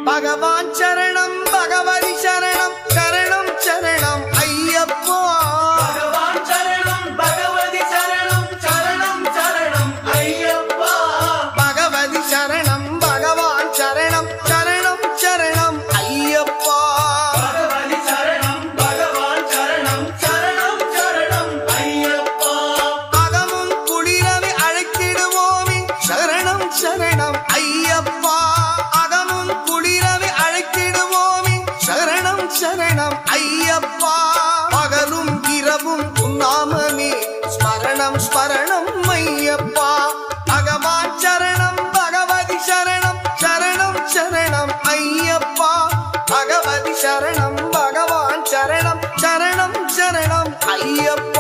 பகவான் சரணம் பகவதி சரணம் சரணம் சரணம் ஐயப்பா பகவான் சரணம் பகவதி சரணம் சரணம் சரணம் ஐயப்பா பகவதி சரணம் பகவான் சரணம் சரணம் சரணம் ஐயப்பா பகவதி சரணம் பகவான் சரணம் சரணம் சரணம் ஐயப்பா அகமும் குளிரவை அழைத்திடுவோமே சரணம் சரணம் ஐயப்பா அகமும் குளிரவை அழைத்திடுவோமே சரணம் சரணம் ஐயப்பா பகலும் இரவும் உன்னாமமே ஸ்மரணம் ஸ்மரணம் ஐயப்பா பகவான் சரணம் பகவதி சரணம் சரணம் சரணம் ஐயப்பா பகவதி சரணம் பகவான் சரணம் சரணம் சரணம் ஐயப்பா